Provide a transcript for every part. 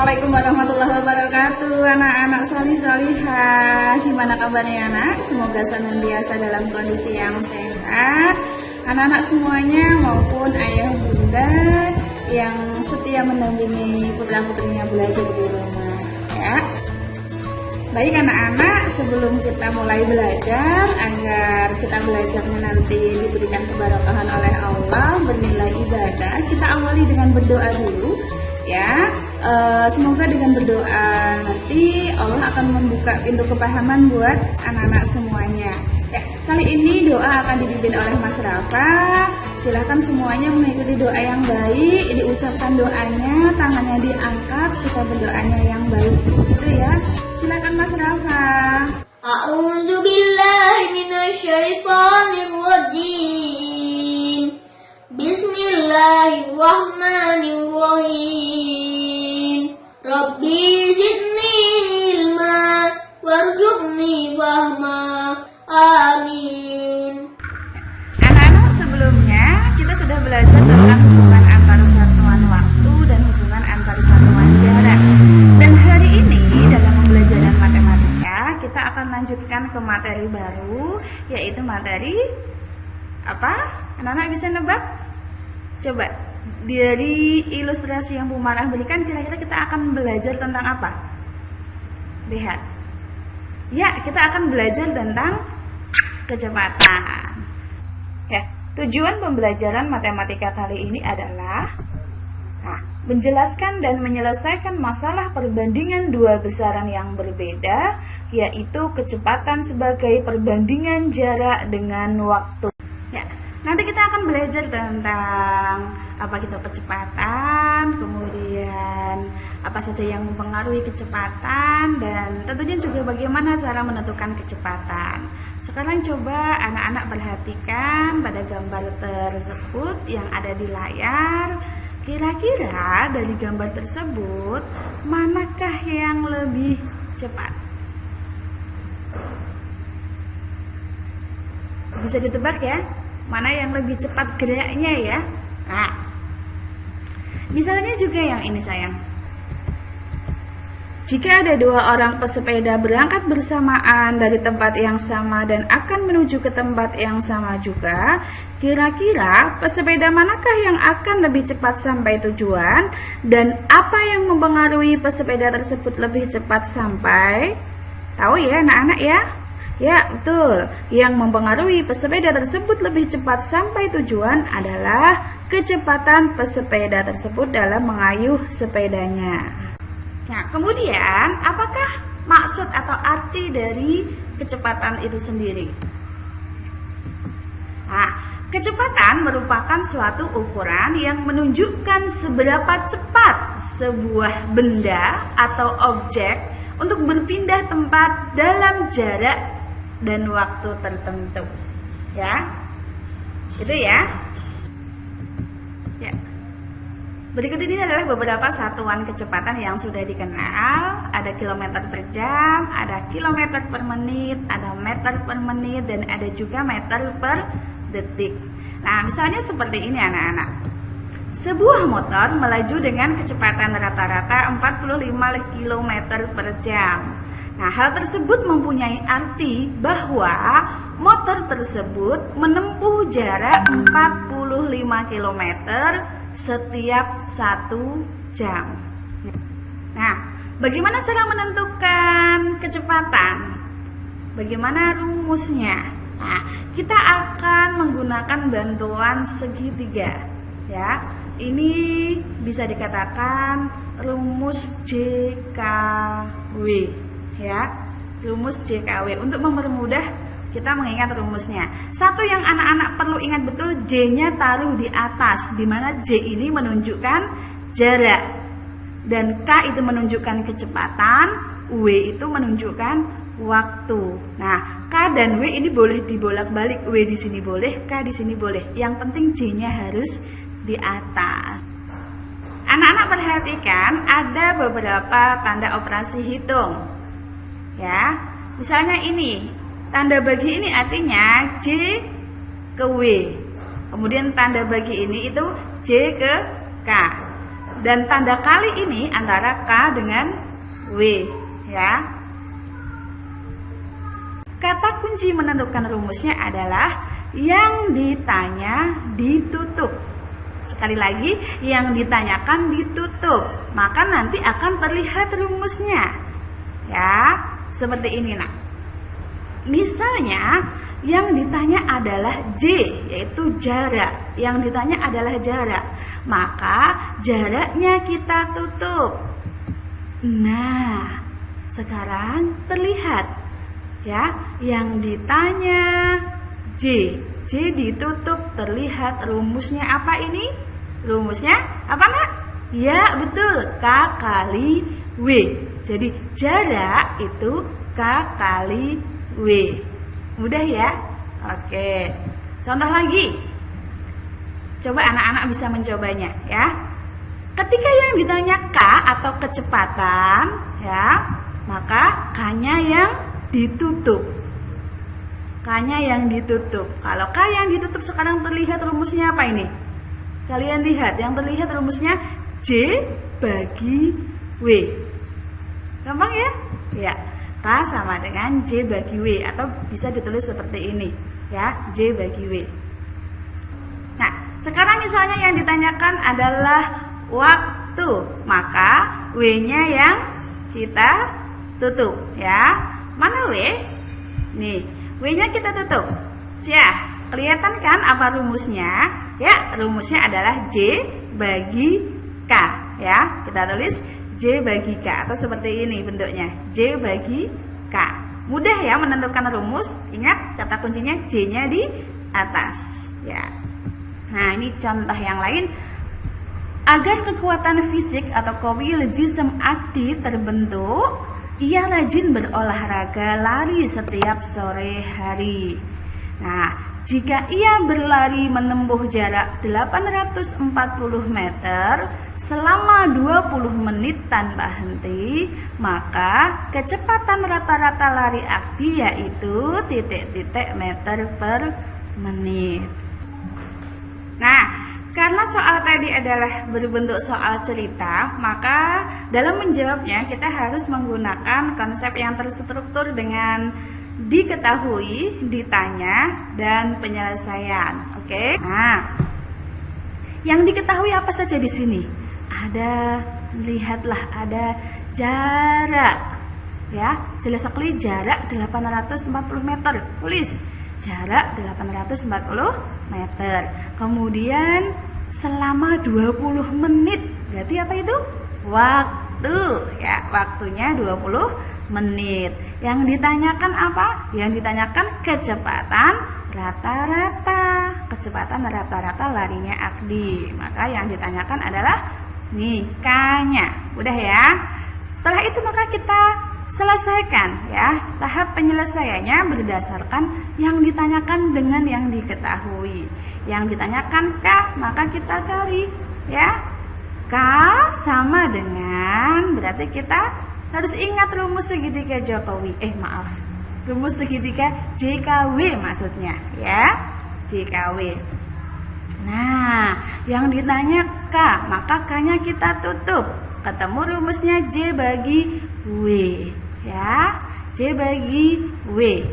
Assalamualaikum warahmatullahi wabarakatuh. Anak-anak solih-solihah, gimana kabarnya anak? Semoga senantiasa dalam kondisi yang sehat. Anak-anak semuanya maupun ayah bunda yang setia mendampingi putra-putrinya belajar di rumah, ya. Baik anak-anak, sebelum kita mulai belajar, agar kita belajarnya nanti diberikan keberkahan oleh Allah, bernilai ibadah, kita awali dengan berdoa dulu, ya. Semoga dengan berdoa nanti Allah akan membuka pintu kepahaman buat anak-anak semuanya. Ya, kali ini doa akan dipimpin oleh Mas Rafa. Silahkan semuanya mengikuti doa yang baik, diucapkan doanya, tangannya diangkat, jika berdoanya yang baik. Itu ya. Silakan Mas Rafa. A'udzu billahi minasyaitonir rajim. Bismillahirrahmanirrahim. Rabbi zidni ilma warzuqni fahma. Amin. Anak-anak, sebelumnya kita sudah belajar tentang hubungan antara satuan waktu dan hubungan antara satuan jarak. Dan hari ini dalam pembelajaran matematika kita akan lanjutkan ke materi baru, yaitu materi apa? Anak-anak bisa nebak? Coba dari ilustrasi yang Bu Marah berikan, kira-kira kita akan belajar tentang apa? Lihat. Ya, kita akan belajar tentang kecepatan. Ya, tujuan pembelajaran matematika kali ini adalah menjelaskan dan menyelesaikan masalah perbandingan dua besaran yang berbeda, yaitu kecepatan sebagai perbandingan jarak dengan waktu. Ya, nanti kita akan belajar tentang apa itu kecepatan, kemudian apa saja yang mempengaruhi kecepatan, dan tentunya juga bagaimana cara menentukan kecepatan. Sekarang coba anak-anak perhatikan pada gambar tersebut yang ada di layar. Kira-kira dari gambar tersebut manakah yang lebih cepat? Bisa ditebak ya? Mana yang lebih cepat geraknya ya? Nah, misalnya juga yang ini sayang. Jika ada dua orang pesepeda berangkat bersamaan dari tempat yang sama dan akan menuju ke tempat yang sama juga, kira-kira pesepeda manakah yang akan lebih cepat sampai tujuan, dan apa yang mempengaruhi pesepeda tersebut lebih cepat sampai? Tahu ya anak-anak ya? Ya, betul. Yang mempengaruhi pesepeda tersebut lebih cepat sampai tujuan adalah kecepatan pesepeda tersebut dalam mengayuh sepedanya. Nah, kemudian apakah maksud atau arti dari kecepatan itu sendiri? Nah, kecepatan merupakan suatu ukuran yang menunjukkan seberapa cepat sebuah benda atau objek untuk berpindah tempat dalam jarak dan waktu tertentu. Ya. Itu ya. Ya. Berikut ini adalah beberapa satuan kecepatan yang sudah dikenal. Ada kilometer per jam, ada kilometer per menit, ada meter per menit, dan ada juga meter per detik. Nah, misalnya seperti ini anak-anak. Sebuah motor melaju dengan kecepatan rata-rata 45 km per jam. Nah, hal tersebut mempunyai arti bahwa motor tersebut menempuh jarak 45 km setiap 1 jam. Nah, bagaimana cara menentukan kecepatan? Bagaimana rumusnya? Nah, kita akan menggunakan bantuan segitiga, ya. Ini bisa dikatakan rumus JKW, ya. Rumus JKW untuk mempermudah kita mengingat rumusnya. Satu yang anak-anak perlu ingat betul, J-nya taruh di atas, di mana J ini menunjukkan jarak dan K itu menunjukkan kecepatan, W itu menunjukkan waktu. Nah, K dan W ini boleh dibolak-balik, W di sini boleh, K di sini boleh. Yang penting J-nya harus di atas. Anak-anak perhatikan ada beberapa tanda operasi hitung. Ya. Misalnya ini, tanda bagi ini artinya J ke W. Kemudian tanda bagi ini itu J ke K. Dan tanda kali ini antara K dengan W, ya. Kata kunci menentukan rumusnya adalah yang ditanya ditutup. Sekali lagi, yang ditanyakan ditutup, maka nanti akan terlihat rumusnya. Ya, seperti ini nak. Misalnya, yang ditanya adalah J, yaitu jarak. Yang ditanya adalah jarak, maka jaraknya kita tutup. Nah, sekarang terlihat ya, yang ditanya J ditutup, terlihat rumusnya apa ini? Rumusnya apa nak? Ya betul, K kali W. Jadi jarak itu K kali W. Mudah ya? Oke. Contoh lagi. Coba anak-anak bisa mencobanya ya. Ketika yang ditanya K atau kecepatan ya, maka K-nya yang ditutup. K-nya yang ditutup. Kalau K yang ditutup sekarang terlihat rumusnya apa ini? Kalian lihat, yang terlihat rumusnya J bagi W. Gampang ya? Ya. K sama dengan J bagi W, atau bisa ditulis seperti ini ya, J bagi W. Nah, sekarang misalnya yang ditanyakan adalah waktu, maka W-nya yang kita tutup ya. Mana W? Nih, W-nya kita tutup. Ya, kelihatan kan apa rumusnya? Ya, rumusnya adalah J bagi K ya. Kita tulis J bagi K, atau seperti ini bentuknya, J bagi K. Mudah ya menentukan rumus. Ingat kata kuncinya J-nya di atas ya. Nah, ini contoh yang lain. Agar kekuatan fisik atau kowilisme Akdi terbentuk, ia rajin berolahraga lari setiap sore hari. Nah, jika ia berlari menempuh jarak 840 meter selama 20 menit tanpa henti, maka kecepatan rata-rata lari Akdi yaitu titik-titik meter per menit. Nah, karena soal tadi adalah berbentuk soal cerita, maka dalam menjawabnya kita harus menggunakan konsep yang terstruktur dengan diketahui, ditanya, dan penyelesaian. Oke. Nah, yang diketahui apa saja di sini? Ada, lihatlah, ada jarak. Ya, jelas sekali jarak 840 meter. Tulis jarak 840 meter. Kemudian selama 20 menit. Berarti apa itu? Waktu ya, waktunya 20 menit. Yang ditanyakan apa? Yang ditanyakan kecepatan rata-rata. Kecepatan rata-rata larinya Akdi. Maka yang ditanyakan adalah nih K-nya. Udah ya. Setelah itu maka kita selesaikan ya, tahap penyelesaiannya berdasarkan yang ditanyakan dengan yang diketahui. Yang ditanyakan K, maka kita cari ya. K sama dengan, berarti kita harus ingat rumus segitiga Jokowi. Rumus segitiga JKW maksudnya ya. JKW. Nah, yang ditanya K, maka K-nya kita tutup. Ketemu rumusnya J bagi W ya, J bagi W.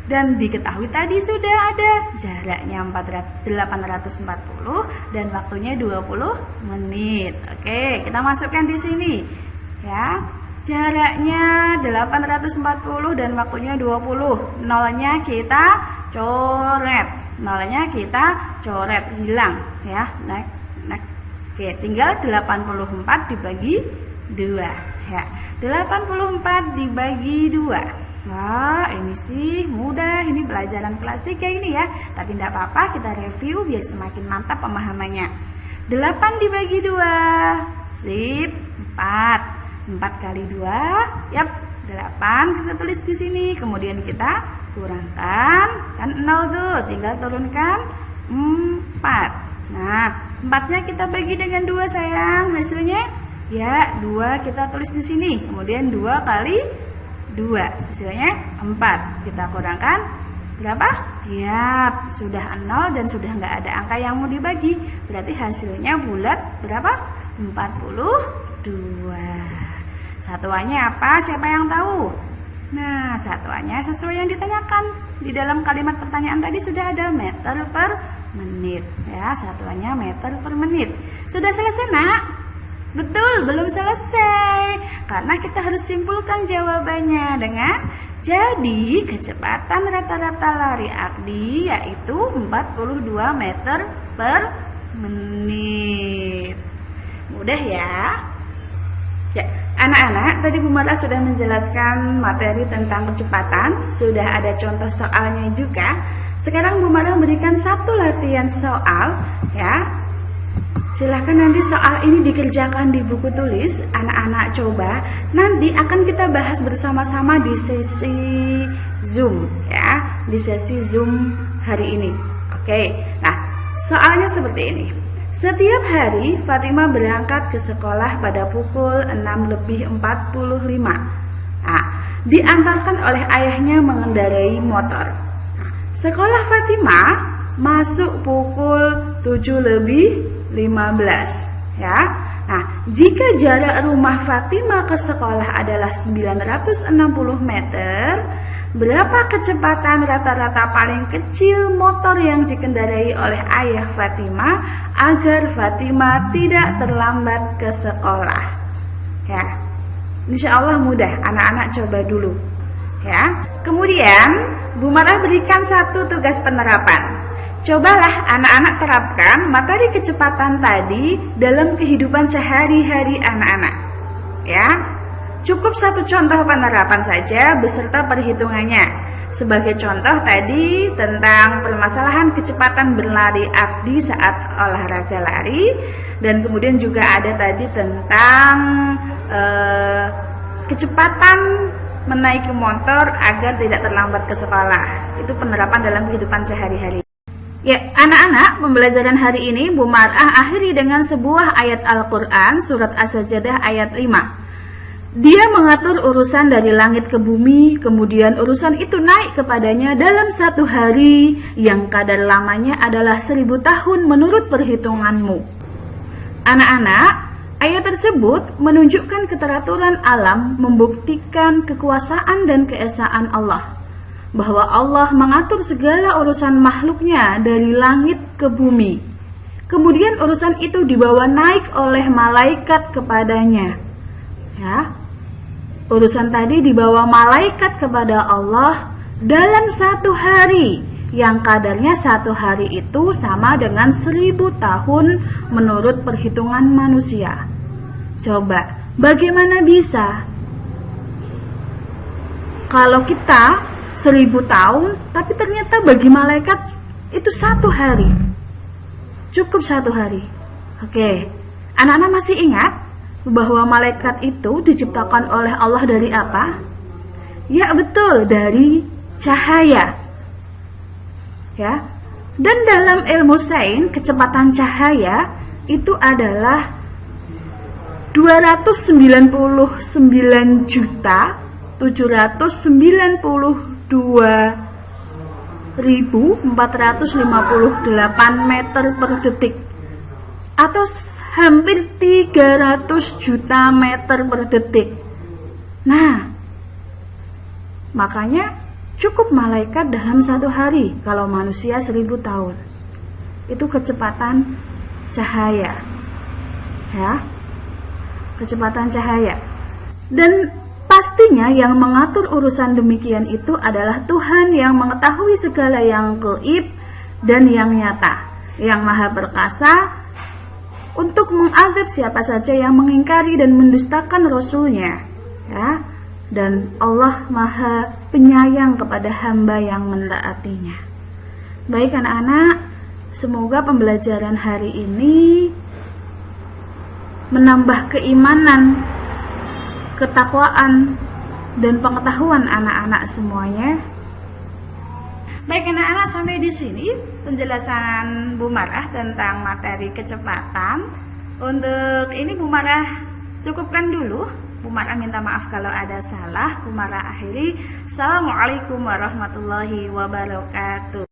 Dan diketahui tadi sudah ada jaraknya 840 dan waktunya 20 menit. Oke, kita masukkan di sini ya. Jaraknya 840 dan waktunya 20. Nolnya kita coret. Hilang ya. Oke, tinggal 84 dibagi 2 ya. 84 dibagi 2. Wah, ini sih mudah, ini pelajaran kelas 3 ini ya. Tapi tidak apa-apa, kita review biar semakin mantap pemahamannya. 8 dibagi 2. Sip, 4. 4 kali 2, yap, 8 kita tulis di sini. Kemudian kita kurangkan, kan 0 tuh, tinggal turunkan 4. Nah, 4-nya kita bagi dengan 2 sayang. Hasilnya ya 2 kita tulis di sini. Kemudian 2 kali 2. Hasilnya 4. Kita kurangkan berapa? Ya, sudah 0 dan sudah nggak ada angka yang mau dibagi. Berarti hasilnya bulat berapa? 42. Satuannya apa? Siapa yang tahu? Nah, satuannya sesuai yang ditanyakan. Di dalam kalimat pertanyaan tadi sudah ada meter per menit. Ya, satuannya meter per menit. Sudah selesai, Nak? Betul, belum selesai. Karena kita harus simpulkan jawabannya dengan jadi kecepatan rata-rata lari Akdi yaitu 42 meter per menit. Mudah ya? Ya, anak-anak, tadi Bu Mara sudah menjelaskan materi tentang kecepatan, sudah ada contoh soalnya juga. Sekarang Bu Mara memberikan satu latihan soal, ya. Silahkan nanti soal ini dikerjakan di buku tulis, anak-anak coba. Nanti akan kita bahas bersama-sama di sesi Zoom, ya, di sesi Zoom hari ini. Oke, nah soalnya seperti ini. Setiap hari Fatimah berangkat ke sekolah pada pukul 6:45. Nah, diantarkan oleh ayahnya mengendarai motor. Nah, sekolah Fatimah masuk pukul 7:15 ya. Nah, jika jarak rumah Fatimah ke sekolah adalah 960 meter, berapa kecepatan rata-rata paling kecil motor yang dikendarai oleh ayah Fatimah agar Fatimah tidak terlambat ke sekolah? Ya, insya Allah mudah. Anak-anak coba dulu. Ya. Kemudian Bu Mara berikan satu tugas penerapan. Cobalah anak-anak terapkan materi kecepatan tadi dalam kehidupan sehari-hari anak-anak. Ya. Cukup satu contoh penerapan saja beserta perhitungannya. Sebagai contoh tadi tentang permasalahan kecepatan berlari Akdi saat olahraga lari. Dan kemudian juga ada tadi tentang kecepatan menaiki motor agar tidak terlambat ke sekolah. Itu penerapan dalam kehidupan sehari-hari. Ya, anak-anak, pembelajaran hari ini Bu Mar'ah akhiri dengan sebuah ayat Al-Quran surat As-Sajdah ayat 5. Dia mengatur urusan dari langit ke bumi, kemudian urusan itu naik kepadanya dalam satu hari yang kadar lamanya adalah 1000 tahun menurut perhitunganmu. Anak-anak, ayat tersebut menunjukkan keteraturan alam, membuktikan kekuasaan dan keesaan Allah. Bahwa Allah mengatur segala urusan makhluknya dari langit ke bumi. Kemudian urusan itu dibawa naik oleh malaikat kepadanya. Ya. Urusan tadi dibawa malaikat kepada Allah dalam satu hari, yang kadarnya satu hari itu sama dengan 1000 tahun menurut perhitungan manusia. Coba, bagaimana bisa? Kalau kita 1000 tahun, tapi ternyata bagi malaikat itu satu hari. Cukup satu hari. Oke, anak-anak masih ingat bahwa malaikat itu diciptakan oleh Allah dari apa? Ya betul, dari cahaya. Ya. Dan dalam ilmu sains, kecepatan cahaya itu adalah 299.458 meter per detik, atau hampir 300 juta meter per detik. Nah, makanya cukup malaikat dalam satu hari, kalau manusia 1000 tahun. Itu kecepatan cahaya. Ya. Kecepatan cahaya. Dan pastinya yang mengatur urusan demikian itu adalah Tuhan yang mengetahui segala yang gaib dan yang nyata, yang maha perkasa, untuk mengazab siapa saja yang mengingkari dan mendustakan Rasulnya, ya. Dan Allah maha penyayang kepada hamba yang mentaatinya. Baik anak-anak, semoga pembelajaran hari ini menambah keimanan, ketakwaan, dan pengetahuan anak-anak semuanya. Baik anak-anak, sampai di sini penjelasan Bu Mar'ah tentang materi kecepatan. Untuk ini Bu Mar'ah cukupkan dulu. Bu Mar'ah minta maaf kalau ada salah. Bu Mar'ah akhiri. Assalamualaikum warahmatullahi wabarakatuh.